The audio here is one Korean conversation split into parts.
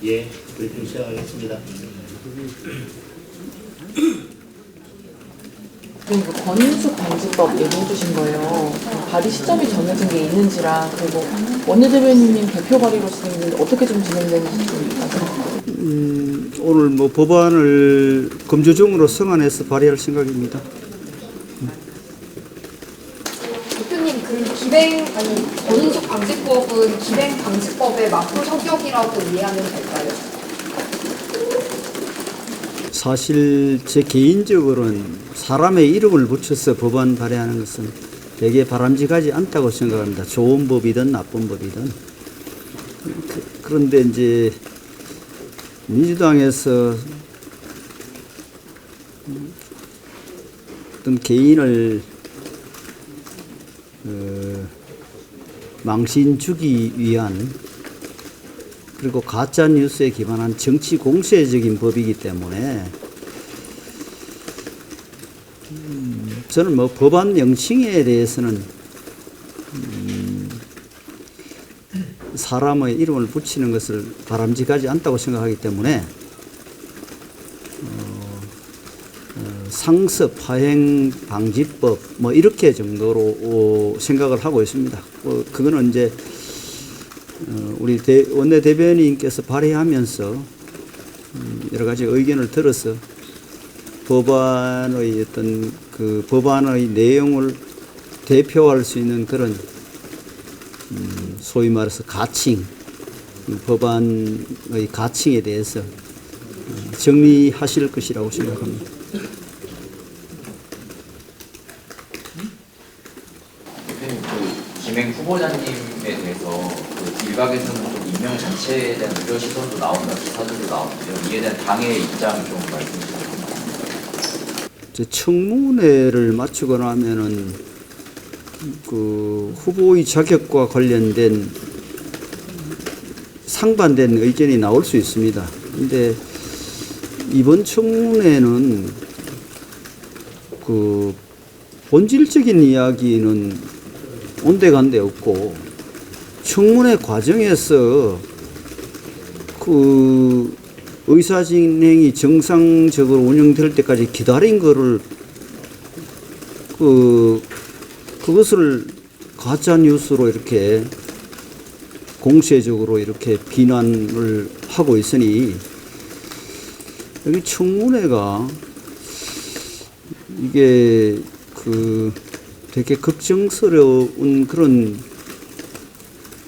예, 브리핑 시작하겠습니다. 지금 그 권인숙 방지법 얘기해 주신 거예요. 발의 시점이 정해진 게 있는지랑 그리고 원내대변인님 대표 발의로 진행되는데 어떻게 좀 진행되는지 좀 말씀해 주세요. 오늘 뭐 법안을 검조정으로 성안해서 발의할 생각입니다. 대표님, 권인숙 방지법은 기행 방지법의 맞불 성격이라고 이해하면 될까요? 사실 제 개인적으로는 사람의 이름을 붙여서 법안 발의하는 것은 되게 바람직하지 않다고 생각합니다. 좋은 법이든 나쁜 법이든. 그런데 이제 민주당에서 어떤 개인을 망신 주기 위한 그리고 가짜 뉴스에 기반한 정치 공세적인 법이기 때문에 저는 뭐 법안 명칭에 대해서는 사람의 이름을 붙이는 것을 바람직하지 않다고 생각하기 때문에 상습 파행 방지법 뭐 이렇게 정도로 생각을 하고 있습니다. 그거는 이제 우리 원내 대변인께서 발의하면서 여러 가지 의견을 들어서 법안의 어떤 그 법안의 내용을 대표할 수 있는 그런 소위 말해서 가칭, 법안의 가칭에 대해서 정리하실 것이라고 생각합니다. 대표님, 그 김행 후보자님에 대해서 그 일각에서는 좀 임명 자체에 대한 우려 시선도 나온다, 기사들도 나오는데요. 이에 대한 당의 입장 좀 말씀해 주세요. 청문회를 마치고 나면은 그 후보의 자격과 관련된 상반된 의견이 나올 수 있습니다. 근데 이번 청문회는 그 본질적인 이야기는 온데간데 없고 청문회 과정에서 그 의사진행이 정상적으로 운영될 때까지 기다린 거를 그것을 가짜 뉴스로 이렇게 공세적으로 이렇게 비난을 하고 있으니 여기 청문회가 이게 그 되게 걱정스러운 그런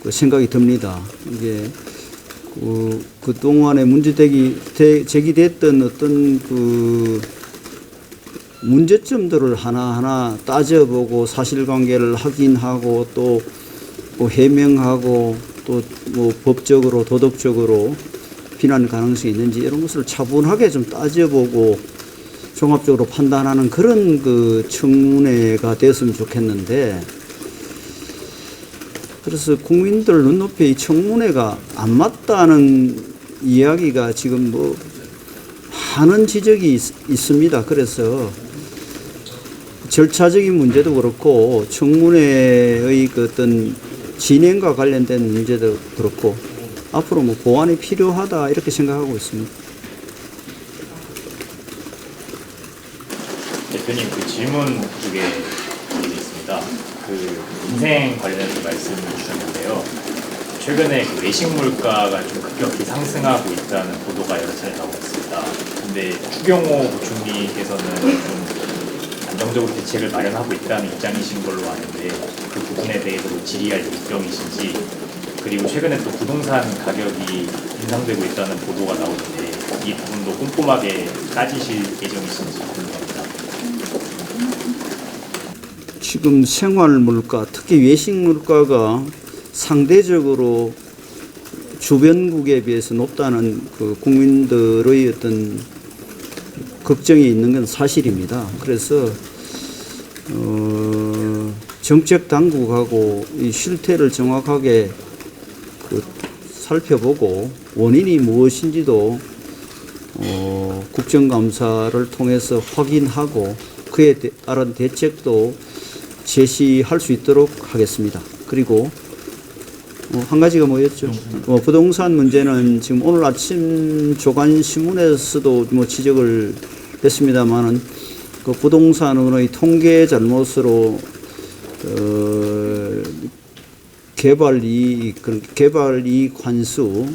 생각이 듭니다. 이게 그동안에 제기됐던 어떤 그 문제점들을 하나하나 따져보고 사실관계를 확인하고 또 뭐 해명하고 또 뭐 법적으로 도덕적으로 비난 가능성이 있는지 이런 것을 차분하게 좀 따져보고 종합적으로 판단하는 그런 그 청문회가 됐으면 좋겠는데 그래서 국민들 눈높이에 이 청문회가 안 맞다는 이야기가 지금 뭐 많은 지적이 있습니다. 그래서 절차적인 문제도 그렇고 청문회의 그 어떤 진행과 관련된 문제도 그렇고 앞으로 뭐 보완이 필요하다 이렇게 생각하고 있습니다. 대표님, 그 질문 두 개 드리겠습니다. 그 인생 관련해서 말씀을 주셨는데요. 최근에 그 외식 물가가 좀 급격히 상승하고 있다는 보도가 여러 차례 나오고 있습니다. 근데 추경호 부총리께서는 좀 안정적으로 대책을 마련하고 있다는 입장이신 걸로 아는데 그 부분에 대해서도 질의할 입장이신지, 그리고 최근에 또 부동산 가격이 인상되고 있다는 보도가 나오는데 이 부분도 꼼꼼하게 따지실 예정이신지 궁금합니다. 지금 생활 물가, 특히 외식 물가가 상대적으로 주변국에 비해서 높다는 그 국민들의 어떤 걱정이 있는 건 사실입니다. 그래서 정책 당국하고 이 실태를 정확하게 살펴보고 원인이 무엇인지도 국정감사를 통해서 확인하고 그에 따른 대책도 제시할 수 있도록 하겠습니다. 그리고 한 가지가 뭐였죠? 부동산 문제는 지금 오늘 아침 조간신문에서도 뭐 지적을 했습니다만은 그 부동산의 통계 잘못으로 개발 이익 환수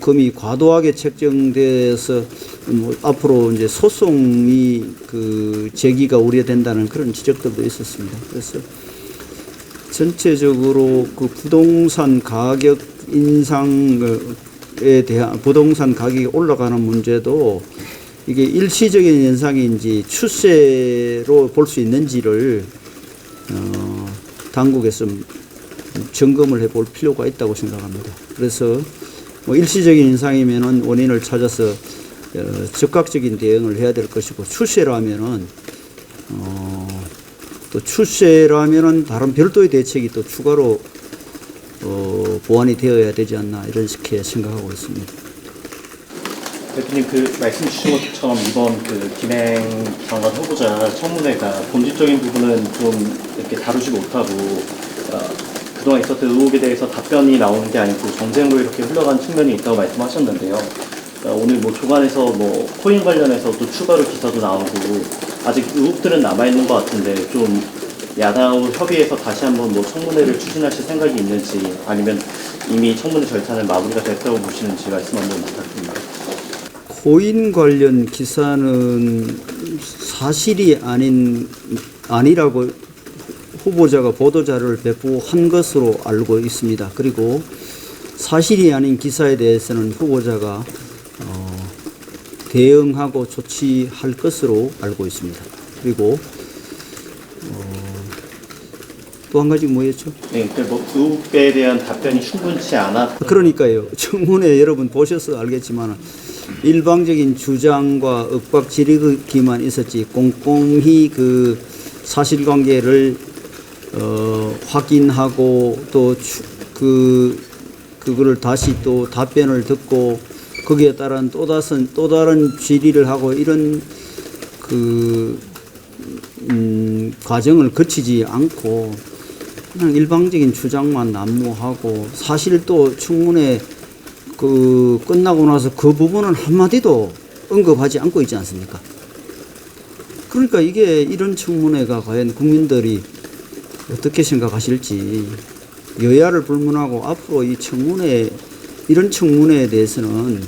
금이 과도하게 책정돼서 뭐 앞으로 이제 소송이 그 제기가 우려된다는 그런 지적들도 있었습니다. 그래서 전체적으로 그 부동산 가격 인상에 대한 부동산 가격이 올라가는 문제도 이게 일시적인 현상인지 추세로 볼 수 있는지를 당국에서 점검을 해볼 필요가 있다고 생각합니다. 그래서 뭐 일시적인 현상이면은 원인을 찾아서 즉각적인 대응을 해야 될 것이고 추세라면은 또 추세라면은 다른 별도의 대책이 또 추가로 보완이 되어야 되지 않나 이렇게 생각하고 있습니다. 대표님 그 말씀 주신 것처럼 이번 그 김행 장관 후보자 청문회가 본질적인 부분은 좀 이렇게 다루지 못하고 그동안 있었던 의혹에 대해서 답변이 나오는 게 아니고 정쟁으로 이렇게 흘러간 측면이 있다고 말씀하셨는데요. 오늘 뭐 조간에서 뭐 코인 관련해서 또 추가로 기사도 나오고 아직 의혹들은 남아있는 것 같은데 좀 야당 협의해서 다시 한번 뭐 청문회를 추진하실 생각이 있는지 아니면 이미 청문회 절차는 마무리가 됐다고 보시는지 말씀 한번 부탁드립니다. 코인 관련 기사는 사실이 아니라고 후보자가 보도자료를 배포한 것으로 알고 있습니다. 그리고 사실이 아닌 기사에 대해서는 후보자가 대응하고 조치할 것으로 알고 있습니다. 그리고 또 한 가지 뭐였죠? 네, 뭐 의혹에 대한 답변이 충분치 않았. 그러니까요. 청문회 여러분 보셔서 알겠지만 일방적인 주장과 윽박 지르기만 있었지 꼼꼼히 그 사실관계를 확인하고 또 그거를 다시 또 답변을 듣고 거기에 따른 또 다른 질의를 하고 이런 과정을 거치지 않고 그냥 일방적인 주장만 난무하고 사실 또 청문회 끝나고 나서 그 부분은 한마디도 언급하지 않고 있지 않습니까? 그러니까 이런 청문회가 과연 국민들이 어떻게 생각하실지 여야를 불문하고 앞으로 이런 청문회에 대해서는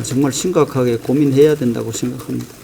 정말 심각하게 고민해야 된다고 생각합니다.